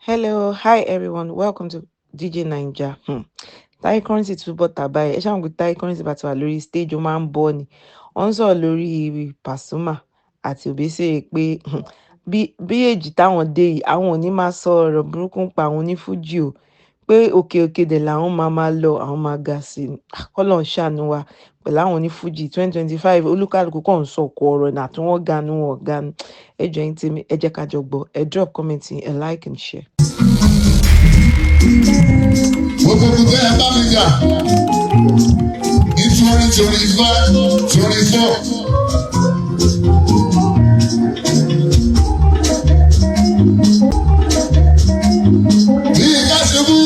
Hello, hi everyone. Welcome to DJ Ninja. Táyé Currency túbọ̀ tàbá ẹ̀ ṣáà ń gbé Táyé Currency bá ti wà lórí stage ó máa ń bọ́ ni. Wọ́n ń sọ̀rọ̀ lórí Pasuma àti Obesere pé bí èjì táwọn dé yìí àwọn ò ní máa sọ ọ̀rọ̀ burúkú ń pa àwọn onífújì o pé òkè òkè dẹ̀ làwọn máa lọ àwọn máa ga sí i. Kọ́lọ́run ṣàánú wa pẹ̀lú àwọn onífújì 2025 olúkálùkù kàn ń sọ̀kò ọ̀rọ̀ náà tí wọ́n ganu wọn ganu. Ẹ jọ̀ọ́ ẹ̀yin tèmi ẹ jẹ́ ká jọ gbọ́ ẹ drop comment yín ẹ like and share. Gbogbo tẹ́ ẹ bá mi jà ní 2024. Bí káṣubú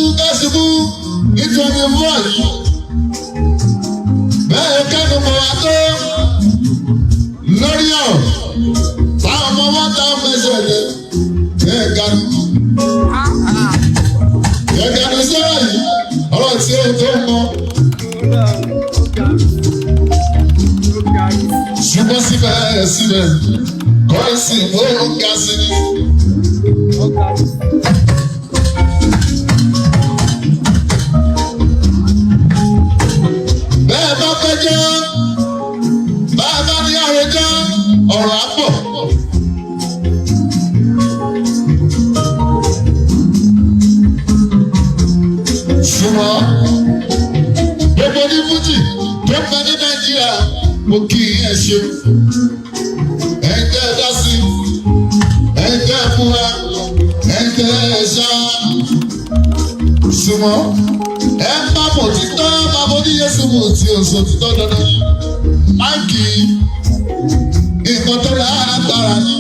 ní 24 yìí. Bẹ́ẹ̀ kẹ́nu mọ̀ wá tó lórí ọ̀. Táwọn ọmọ wọn ta fẹsẹ̀ lé bẹ́ẹ̀ ganu. Ẹ̀gàdù sẹ́wà yìí, ọ̀rọ̀ tí ó tó mọ́. Ṣùgbọ́n síbẹ̀, kọ́rẹ́sì ó ga sí ni. Bẹ́ẹ̀ bá pẹ́jọ́, bá a bá ní àròjọ́, ọ̀rọ̀ á pọ̀. Ṣùgbọ́n gbogbo ní fújì tó ń bẹ ní Nàìjíríà mo kí ẹ ṣe. Ẹ̀jẹ̀ dá sí, ẹ̀jẹ̀ fúnra, ẹ̀jẹ̀ ṣá. Ṣùgbọ́n ẹ bá mọ̀ títọ́ bàbá oníyẹ̀sùn mọ̀ tí o sọ títọ́ dandan. Máìkì nǹkan tó lágbára ni.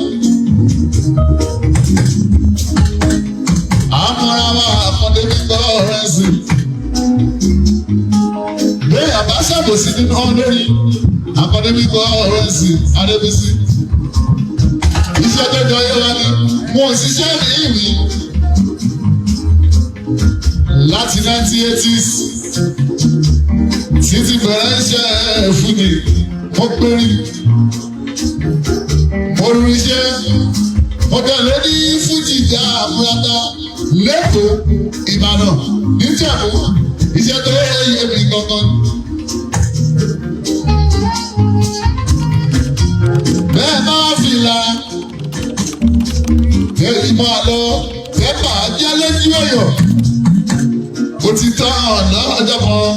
Àmọ́ra wa àkọ́dé nígbà ọ̀rẹ́ sí. Bẹ́ẹ̀ àbá ṣàbòsí nínú olórí àkọ́dé nígbà ọ̀rẹ́ sí Adébísí. Iṣẹ́ tó jọ yé wa ni mo ṣiṣẹ́ ní ìwé láti 1980s títí bẹ̀rẹ̀ iṣẹ́ fúnni mo péré mo rí iṣẹ́ mo tẹ̀lé ní fújì dá àmúradá lẹ́kọ̀ọ́ Ìbàdàn níjẹ̀bú iṣẹ́ tó yẹ mi gangan. Bẹ́ẹ̀ máa fìlà èyí máa lọ pépà jẹ́ lójú ọ̀yọ́ òtítọ́ ọ̀nà ọjọ́ kan.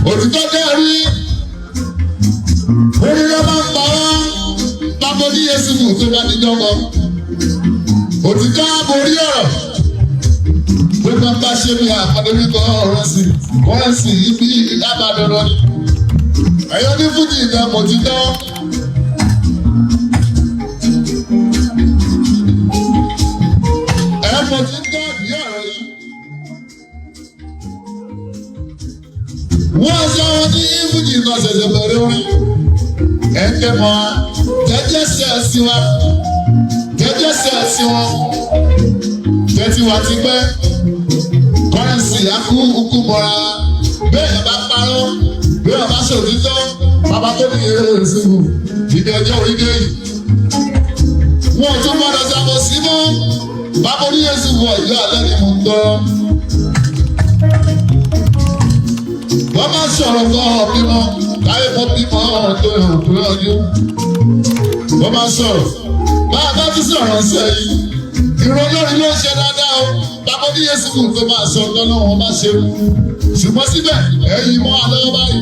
Òtítọ́ dẹ́rí orí ló máa ń parọ́ pápó ní Yéṣu tó bá ti dánwọ́. Òtítọ́ borí ọ̀rọ̀ gbogbo bá ṣe bí àpàdébíkọ ọ̀rọ̀ sí ibi ìdábàdọ̀rọ̀ ni. Ẹ̀yọ́ ní fújì ìdàpọ̀ ti dán. Ẹ̀fọ́ ti dán ní ọ̀rọ̀ yìí. Wọ́n sọ wọn ní fújì náà ṣẹ̀ṣẹ̀ bẹ̀rẹ̀ orin. Ẹ̀kẹ́ mọ́ jẹ́jẹ́ sí ẹ̀sìn wa. Jẹ́jẹ́ sí ẹ̀sìn wọn. Tẹ́tí wa ti pẹ́. Kọ́rẹ́nsì akú mọ́ra. Bẹ́ẹ̀ bá parọ́. Bẹ́ẹ̀ bá ṣòtítọ́. Bàbá tó ní Yéṣu ìdí ọjọ́ orílẹ̀ yìí. Wọ́n tún gbọ́dọ̀ ṣàbọ̀ sí mọ́. Bàbá ní Yéṣu wọ̀ ìlú alẹ́ ni mo ń gbọ́. Wọ́n máa sọ̀rọ̀ gan-an bímọ. Láyé mọ́ bímọ tó yànjú. Wọ́n máa sọ̀rọ̀. Bàbá tún sọ̀rọ̀ sẹ́yìn. Ìrọ̀lọ́rin ló ń ṣe dáadáa o. Bàbá ní Yéṣu tó máa sọ lọ́nà wọn bá ṣe wù. Ṣùgbọ́n síbẹ̀ ẹ̀yin mọ́ alẹ́ báyìí.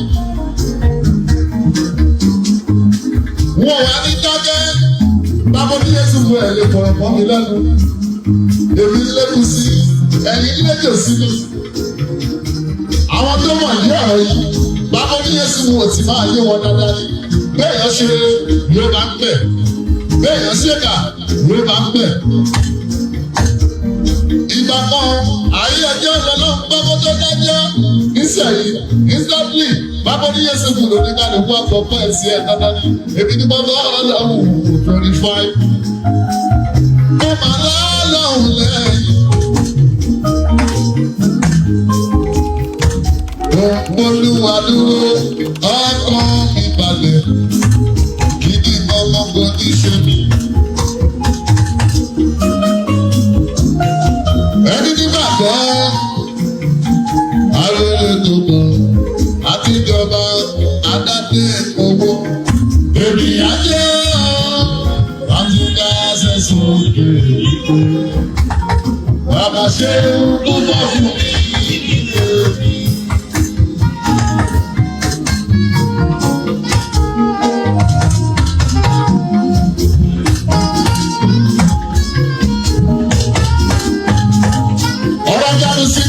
Wọ́n wá ní dákẹ́. Bàbá ní Yéṣu ẹ̀ lè fọ̀rọ̀ mọ́ mi lẹ́nu. Èmi lẹ́kùn sí ẹ̀yin lẹ́jọ̀ sí mi. Àwọn tó mọ̀ ní ọ̀rọ̀ yìí. Bàbá ní Yéṣu ò ti máa yé wọn dáadáa ni. Bẹ́ẹ̀ yọ ṣe ló bá ń bẹ̀. Bẹ́ẹ̀ yọ ṣèkà ló bá ń bẹ̀. Ìgbà kan ayé ẹjọ́ lọ́nà gbọ́gbọ́ tó dájọ́ nísẹ̀yìn instantly bàbá ní Yéṣu ló ní kálukú àkọ́kọ́ ẹ̀sìn ẹ̀ dáadáa ni. Èmi ní bàbá ọlọ́run 25. Mo máa lọ́ọ̀lọ́hùn lẹ́yìn. Olúwa dúró ọkàn mi balẹ̀ kí ni gbọ́ngbọ́n ní ṣe mí. Ẹni nígbàgbọ́ arére gbogbo àtijọba adáde owó ènìyàn jẹ́ àtúndà sẹ́sùn òkè bàbá ṣe ń bọ́ fún mi.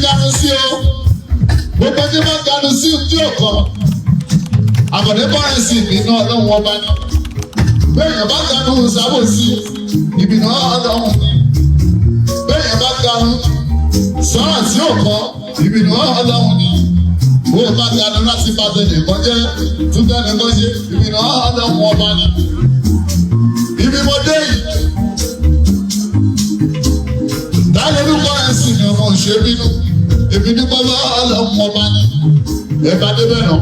Ganu sí o, gbogbo tí wọ́n ganu sí ojú ọ̀kan, àkọ́dé bọ́rẹ̀sì ìbínú ọlọ́run ọba ní. Bẹ́ẹ̀yàn bá ganu sábòsí, ìbínú ọlọ́run ní. Bẹ́ẹ̀yàn bá ganu sọ́rọ̀ tí ò kọ́, ìbínú ọlọ́run ní. Bó o bá ganu láti bá tẹ̀lé kan jẹ́, tún tẹ̀lé kan ṣe, ìbínú ọlọ́run ọba ní. Ibi mo dé yìí. Táyé ní bọ́rẹ̀sì ni ọmọ òṣèré bínú. Èmi ní bọ́lá ọlọ́run ọba ní. Ẹ bá débẹ̀ náà.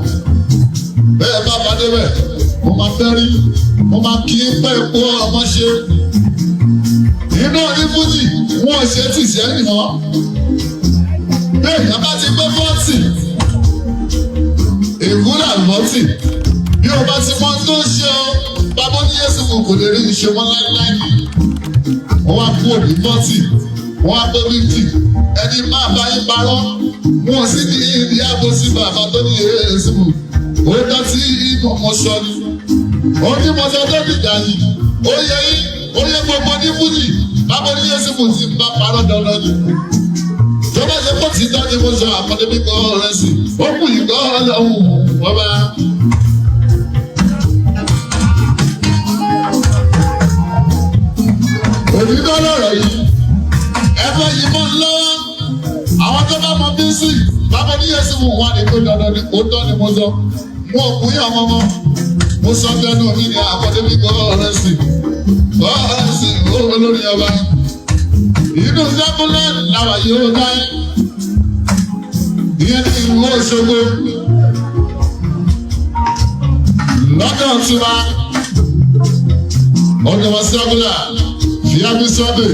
Bẹ́ẹ̀ bá débẹ̀, mo máa fẹ́ rí. Mo máa kí pẹ́ epo ọmọ ṣe. Iná ní fújì, wọ́n ṣe tì sẹ́yìn náà. Bẹ́ẹ̀ yẹn bá ti pé 40. Ègúnlà 40. Bí o bá ti mọ tó ń ṣe o, bàbá ní Yéṣu kò lè rí ìṣe wọn láíláí. Wọ́n wá kú òní 40. Wọ́n á pé 50. Ẹni máa bá yín parọ́. Wọ́n sì ní ìdí àbòsí bàbá tó ní Yéṣu. Ó dá sí inú ọmọ sọ ni. Ó ní mọ́tò tó dìjà yìí. Ó yẹ gbogbo ní fújì. Bàbá ní Yéṣu kò sí bá parọ́ dandan ni. Tó bá ṣe pọ̀ tí dájú mo sọ àpọ̀dé bí kò rẹ̀ sí. Ó kù yìí kọ́ ọlọ́run ọba. Òdìdó lọ̀rọ̀ yìí. Ẹ̀fọ́ yìí mọ́ lọ́wọ́. Àwọn tó bá mọ bí sí. Bàbá ní Yéṣu wà ní pé dandan ni kò tọ́ ni mo sọ. Mo kú yàn mọ́mọ́. Mo sọ bẹ́ẹ̀nu mi ní àpọ̀dé bí kò rẹ̀ sí. Ọ̀rẹ́ sí olórí ọba. Inú sábúlẹ̀ làwà yóò dáyé. Ìyẹn ní ìlú Òṣogbo. Lọ́dọ̀ tiwa. Ọ̀dọ̀ wa sábúlẹ̀. Fíàbí sọ́dẹ̀.